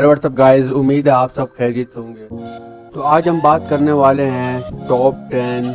Hello what's up guys, उम्मीद है आप सब खैरियत होंगे। तो आज हम बात करने वाले हैं टॉप 10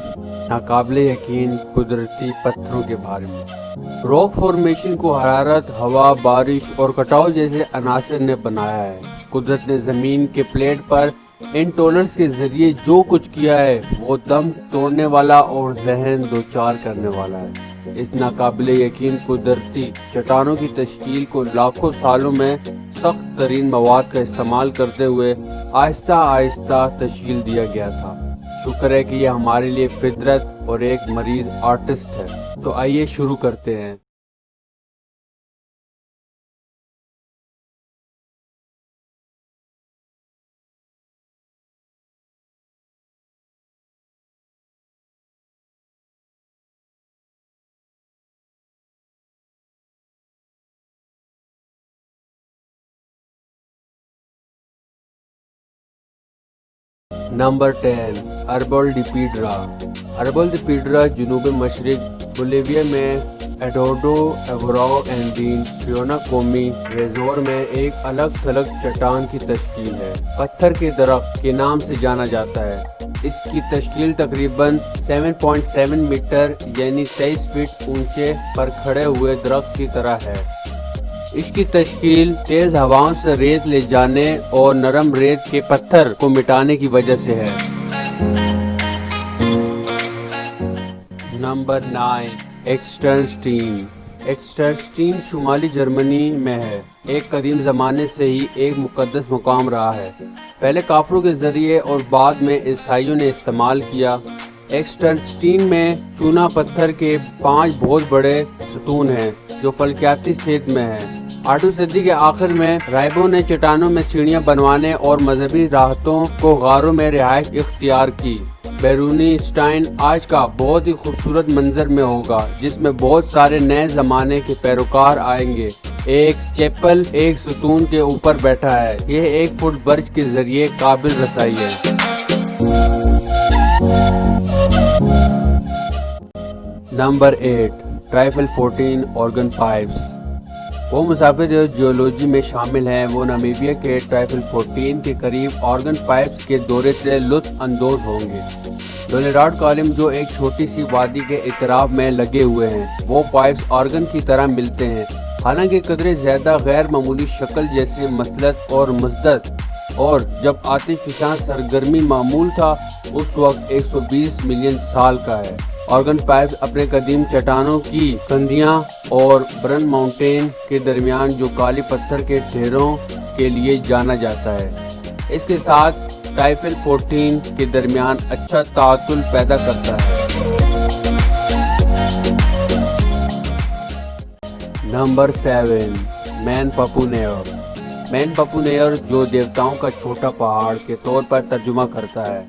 नाकाबिले यकीन कुदरती पत्थरों के बारे में। रॉक फॉर्मेशन को हरारत, हवा, बारिश और कटाव जैसे अनासर ने बनाया है। कुदरत ने ज़मीन के प्लेट पर इन टोलर्स के जरिए जो कुछ किया है वो दम तोड़ने वाला और जहन दो चार करने वाला है। इस नाकाबिले यकीन कुदरती चट्टानों की तश्कील को लाखों सालों में सख्त तरीन मवाद का इस्तेमाल करते हुए आहिस्ता आहिस्ता तश्कील दिया गया था। शुक्र है कि यह हमारे लिए फितरत और एक मरीज आर्टिस्ट है। तो आइए शुरू करते हैं। नंबर 10, अर्बोल्डिपीड्रा। अर्बोल्डिपीड्रा जुनूब मशरिक बोलिविया में एडोडो एवराओ एंडीन फियोना कोमी रेजोर में एक अलग थलग चट्टान की तश्कील है। पत्थर के दरख्त के नाम से जाना जाता है। इसकी तश्कील तकरीबन 7.7 मीटर यानी 23 फीट ऊंचे पर खड़े हुए दरख्त की तरह है। इसकी तश्कील तेज हवाओं से रेत ले जाने और नरम रेत के पत्थर को मिटाने की वजह से है। नंबर 9, एक्स्टर्नस्टीन। एक्स्टर्नस्टीन शुमाली जर्मनी में है। एक कदीम ज़माने से ही एक मुकद्दस मुकाम रहा है। पहले काफरों के जरिए और बाद में ईसाइयों ने इस्तेमाल किया। एक्स्टर्नस्टीन में चूना पत्थर के 5 बहुत बड़े सतून हैं जो फलकियाती सेहत में है। 8वीं सदी के आखिर में राइबों ने चट्टानों में सीढ़ियां बनवाने और मजहबी राहतों को गारों में रिहाइश इख्तियार की। बैरूनी स्टाइन आज का बहुत ही खूबसूरत मंजर में होगा जिसमें बहुत सारे नए जमाने के पैरोकार आएंगे। एक चैपल एक सतून के ऊपर बैठा है। यह 1 फुट बर्ज के जरिए काबिल रसाई है। Number 8, trifle 14 organ pipes. वो मुसाफिर जो जियोलॉजी में शामिल हैं वो नामीबिया के ट्राइफल 14 के करीब ऑर्गन पाइप्स के दौरे से लुत्फ अंदोज होंगे। डोलेराड कॉलम जो एक छोटी सी वादी के इतराफ में लगे हुए हैं, वो पाइप्स ऑर्गन की तरह मिलते हैं, हालांकि कदरे ज्यादा गैर मामूली शक्ल जैसे मसलत और मुस्दत। और जब आतिशफशां सरगर्मी मामूल था उस वक्त 120 मिलियन साल का है। ऑर्गन पाइप्स अपने कदीम चट्टानों की कंधियां और बर्न माउंटेन के दरमियान जो काली पत्थर के ढेरों के लिए जाना जाता है, इसके साथ ट्राइफल 14 के दरमियान अच्छा तातुल पैदा करता है। नंबर 7, मैन पपुनेयर। मैन पपुनेयर जो देवताओं का छोटा पहाड़ के तौर पर तर्जुमा करता है,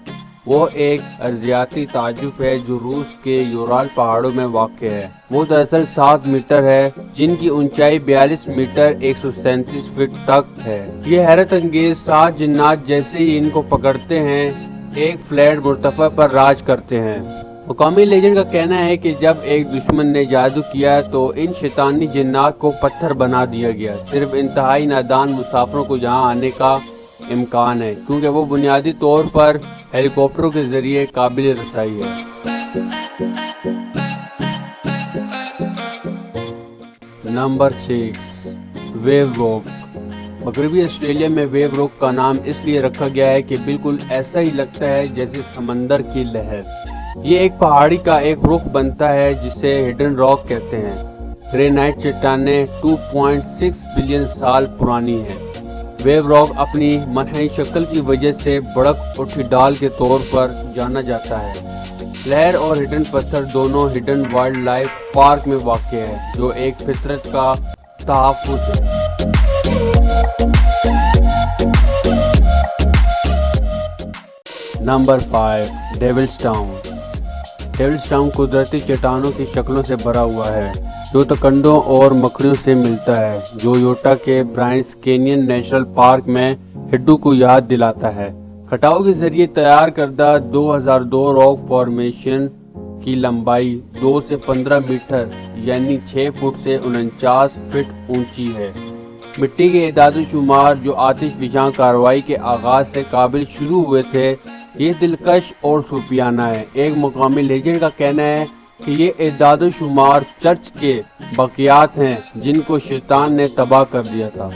वो एक अर्जियाती ताजुब है जो रूस के यूराल पहाड़ों में वाक़ है। वो दरअसल 7 मीटर है जिनकी ऊंचाई 42 मीटर 137 फीट तक है। ये हैरत अंगेज 7 जिन्नात जैसे ही इनको पकड़ते हैं एक फ्लैट मुर्तफा पर राज करते हैं। मुकामी लेजेंड का कहना है कि जब एक दुश्मन ने जादू किया तो इन शैतानी जिन्नात को पत्थर बना दिया गया। सिर्फ इंतहाई नादान मुसाफिरों को यहाँ आने का इम्कान है क्योंकि वो बुनियादी तौर पर हेलीकॉप्टरों के जरिए काबिल रसाई है। Number 6, wave rock. मगरबी ऑस्ट्रेलिया में वेव रॉक का नाम इसलिए रखा गया है कि बिल्कुल ऐसा ही लगता है जैसे समंदर की लहर। ये एक पहाड़ी का एक रुख बनता है जिसे हिडन रॉक कहते हैं। ग्रेनाइट चट्टानें 2.6 बिलियन साल पुरानी हैं। वेव रॉक अपनी मनहई शक्ल की वजह से बड़क उठी डाल के तौर पर जाना जाता है। लहर और हिडन पत्थर दोनों हिडन वाइल्ड लाइफ पार्क में वाक़ है जो एक फितरत का तहफ़्फ़ुज़ है। Number 5, Devil's Town. Devil's Town कुदरती चट्टानों की शक्लों से भरा हुआ है जो तकंडों और मकड़ियों से मिलता है, जो योटा के ब्राइंस कैनियन नेशनल पार्क में हिड्डू को याद दिलाता है। कटाव के जरिए तैयार करदा 2002 रॉक फॉर्मेशन की लंबाई 2 से 15 मीटर यानी 6 फुट से 49 फीट ऊंची है। مٹی کے اعداد و شمار جو آتش فشاں کارروائی کے آغاز سے قابل شروع ہوئے تھے یہ دلکش اور صوفیانہ ہے۔ ایک مقامی لیجنڈ کا کہنا ہے کہ یہ اعداد و شمار چرچ کے باقیات ہیں جن کو شیطان نے تباہ کر دیا تھا۔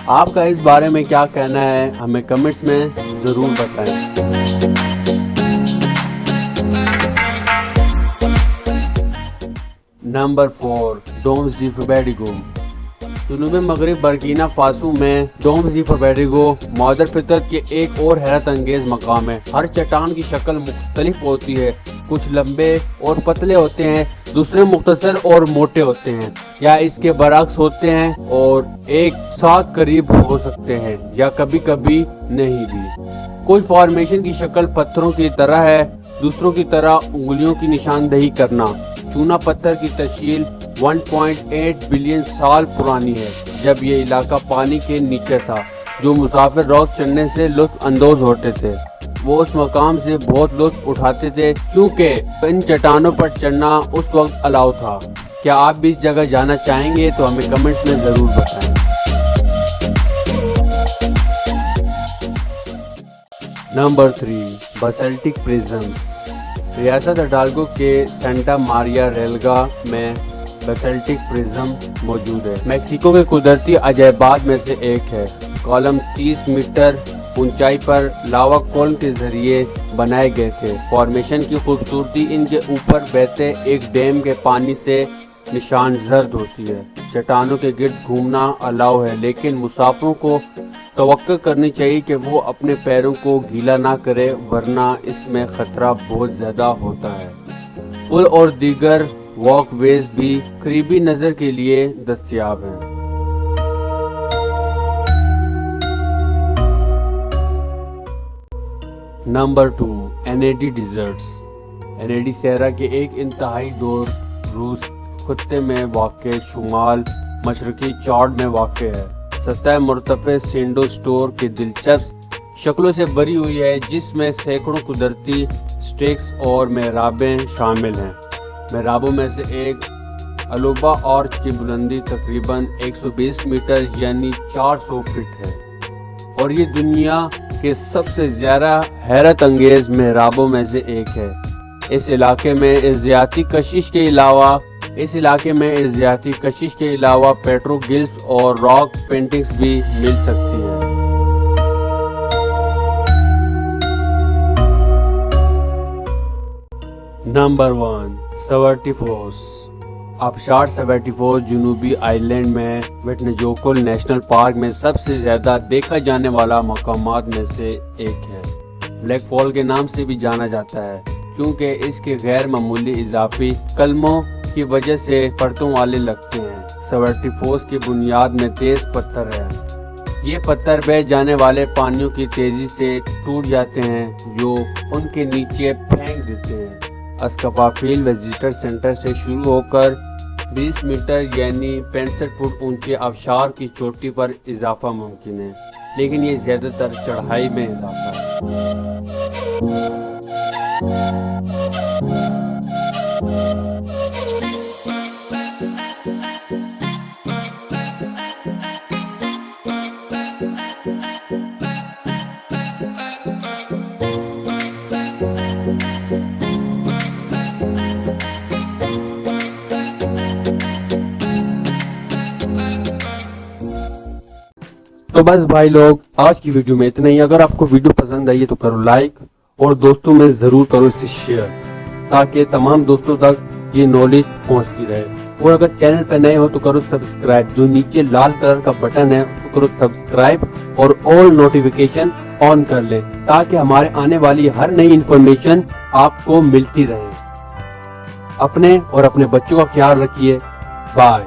آپ کا اس بارے میں کیا کہنا ہے ہمیں کمنٹس میں ضرور بتائیں۔ Number 4 domes de Fabedougou. جنوب مغرب برکینا فاسو میں ڈومز ڈی فیبریگو معدر فطرت کے ایک اور حیرت انگیز مقام ہے۔ ہر چٹان کی شکل مختلف ہوتی ہے، کچھ لمبے اور پتلے ہوتے ہیں، دوسرے مختصر اور موٹے ہوتے ہیں، یا اس کے برعکس ہوتے ہیں اور ایک ساتھ قریب ہو سکتے ہیں یا کبھی کبھی نہیں بھی۔ کچھ فارمیشن کی شکل پتھروں کی طرح ہے، دوسروں کی طرح انگلیوں کی نشاندہی کرنا۔ چونا پتھر کی تشکیل 1.8 بلین سال پرانی ہے جب یہ علاقہ پانی کے نیچے تھا۔ جو مسافر راک چڑھنے سے لطف اندوز ہوتے تھے وہ اس مقام سے بہت لطف اٹھاتے تھے کیونکہ ان چٹانوں پر چڑھنا اس وقت الاؤ تھا۔ کیا آپ بھی اس جگہ جانا چاہیں گے تو ہمیں کمنٹس میں ضرور بتائیں۔ نمبر 3 باسلٹک پرزمز۔ ریاست ہڈالگو کے سینٹا ماریا ریلگا میں باسلٹک پرزم موجود ہے۔ میکسیکو کے قدرتی عجائبات میں سے ایک ہے۔ کالم 30 میٹر اونچائی پر لاوا کولم کے ذریعے بنائے گئے تھے۔ فارمیشن کی خوبصورتی ان کے اوپر بہتے ایک ڈیم کے پانی سے نشان زرد ہوتی ہے۔ چٹانوں کے گرد گھومنا الاؤ ہے لیکن مسافروں کو توقع کرنی چاہیے کہ وہ اپنے پیروں کو گیلا نہ کرے ورنہ اس میں خطرہ بہت زیادہ ہوتا ہے۔ پل اور دیگر واک ویز بھی قریبی نظر کے لیے دستیاب ہیں۔ Number 2 اینیڈی desserts. اینیڈی صحرا کے ایک انتہائی دور روس خطے میں واقع شمال مشرقی چاڈ میں واقع ہے۔ سطح مرتفع سینڈو سٹور کے دلچسپ شکلوں سے بھری ہوئی ہے جس میں سینکڑوں قدرتی سٹیکس اور محرابیں شامل ہیں۔ محرابوں میں سے ایک الوبا آرچ کی بلندی تقریباً 120 میٹر یعنی 400 فٹ ہے اور یہ دنیا کے سب سے زیادہ حیرت انگیز محرابوں میں سے ایک ہے۔ اس علاقے میں ارضیاتی کشش کے علاوہ پیٹرو گلفز اور راک پینٹنگز بھی مل سکتی ہیں۔ Number 1 Swarty falls. آبشار سوارٹی فالس جنوبی آئی لینڈ میں ویٹناجوکول نیشنل پارک میں سب سے زیادہ دیکھا جانے والا مقامات میں سے ایک ہے۔ بلیک فال کے نام سے بھی جانا جاتا ہے کیونکہ اس کے غیر معمولی اضافی قلموں کی وجہ سے پرتوں والے لگتے ہیں۔ سوارٹی فالس کی بنیاد میں تیز پتھر ہے۔ یہ پتھر بہہ جانے والے پانیوں کی تیزی سے ٹوٹ جاتے ہیں جو ان کے نیچے پھینک دیتے ہیں۔ اسکاپا-فیلڈ وزٹر سینٹر سے شروع ہو کر 20 میٹر یعنی 65 فٹ اونچے آبشار کی چوٹی پر اضافہ ممکن ہے لیکن یہ زیادہ تر چڑھائی میں اضافہ ہے۔ تو بس بھائی لوگ آج کی ویڈیو میں اتنا ہی۔ اگر آپ کو ویڈیو پسند آئی ہے تو کرو لائک اور دوستوں میں ضرور کرو اسے شیئر تاکہ تمام دوستوں تک یہ نالج پہنچتی رہے، اور اگر چینل پہ نئے ہو تو کرو سبسکرائب، جو نیچے لال کلر کا بٹن ہے اس کو کرو سبسکرائب اور آل نوٹیفیکیشن آن کر لیں تاکہ ہمارے آنے والی ہر نئی انفارمیشن آپ کو ملتی رہے۔ اپنے اور اپنے بچوں کا خیال رکھیے۔ بائے۔